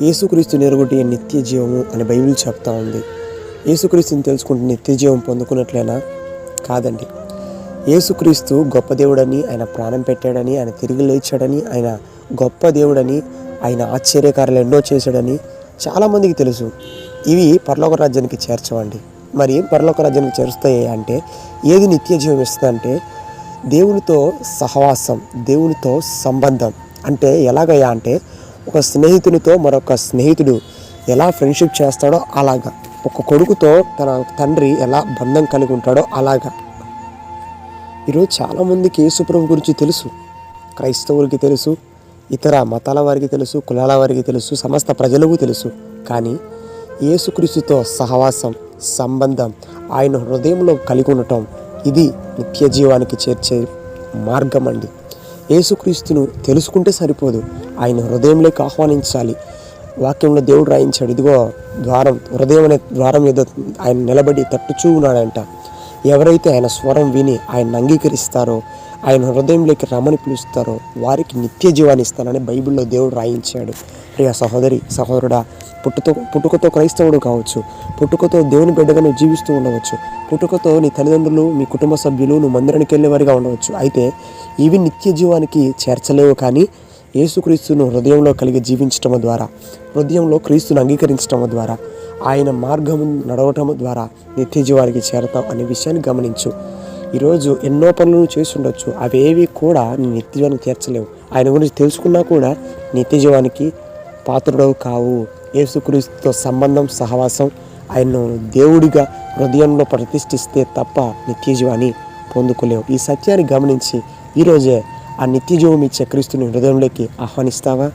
యేసుక్రీస్తుని ఎరుగుటి నిత్య జీవము అని బైబిల్ చెప్తా ఉంది. యేసుక్రీస్తుని తెలుసుకుంటే నిత్య జీవం పొందుకున్నట్లేనా? కాదండి. యేసుక్రీస్తు గొప్ప దేవుడని, ఆయన ప్రాణం పెట్టాడని, ఆయన తిరిగి లేచాడని, ఆయన గొప్ప దేవుడని, ఆయన ఆశ్చర్యకార్యాలు ఎన్నో చేశాడని చాలామందికి తెలుసు. ఇవి పరలోక రాజ్యానికి చేర్చవండి. మరి ఏం పరలోక రాజ్యానికి చేరుస్తాయి అంటే, ఏది నిత్య జీవం ఇస్తుందంటే దేవునితో సహవాసం, దేవునితో సంబంధం. అంటే ఎలాగయ్యా అంటే, ఒక స్నేహితునితో మరొక స్నేహితుడు ఎలా ఫ్రెండ్షిప్ చేస్తాడో అలాగా, ఒక కొడుకుతో తన తండ్రి ఎలా బంధం కలిగి ఉంటాడో అలాగా. ఈరోజు చాలామందికి యేసుప్రభు గురించి తెలుసు. క్రైస్తవులకి తెలుసు, ఇతర మతాల వారికి తెలుసు, కులాల వారికి తెలుసు, సమస్త ప్రజలకు తెలుసు. కానీ యేసుక్రీస్తుతో సహవాసం, సంబంధం, ఆయన హృదయంలో కలిగి ఉండటం, ఇది నిత్య జీవానికి చేర్చే మార్గం అండి. యేసుక్రీస్తును తెలుసుకుంటే సరిపోదు, ఆయన హృదయంలోకి ఆహ్వానించాలి. వాక్యంలో దేవుడు రాయించాడు, ఇదిగో ద్వారం, హృదయం అనే ద్వారం మీద ఆయన నిలబడి తట్టుచూ ఉన్నాడంట. ఎవరైతే ఆయన స్వరం విని ఆయన అంగీకరిస్తారో, ఆయన హృదయంలోకి రమని పిలుస్తారో వారికి నిత్య జీవాన్ని ఇస్తానని బైబిల్లో దేవుడు రాయించాడు. ప్రియ సహోదరి, సహోదరుడా, పుట్టుకతో క్రైస్తవుడు కావచ్చు, పుట్టుకతో దేవుని బిడ్డగా నువ్వు జీవిస్తూ ఉండవచ్చు, పుట్టుకతో నీ తల్లిదండ్రులు, మీ కుటుంబ సభ్యులు నువ్వు మందిరానికి వెళ్ళేవారిగా ఉండవచ్చు. అయితే ఇవి నిత్య జీవానికి చేర్చలేవు. కానీ యేసుక్రీస్తును హృదయంలో కలిగి జీవించటం ద్వారా, హృదయంలో క్రీస్తును అంగీకరించటం ద్వారా, ఆయన మార్గము నడవటం ద్వారా నిత్య జీవానికి చేరతావు అనే విషయాన్ని గమనించు. ఈరోజు ఎన్నో పనులు చేసి ఉండొచ్చు, అవేవి కూడా నీ నిత్య జీవానికి చేర్చలేవు. ఆయన గురించి తెలుసుకున్నా కూడా నిత్య జీవానికి పాత్రుడవు కావు. యేసుక్రీస్తుతో సంబంధం, సహవాసం, ఆయన్ను దేవుడిగా హృదయంలో ప్రతిష్ఠిస్తే తప్ప నిత్య జీవాన్ని పొందుకోలేవు. ఈ సత్యాన్ని గమనించి ఈరోజే ఆ నిత్య జీవం ఇచ్చే క్రీస్తుని హృదయంలోకి ఆహ్వానిస్తావా?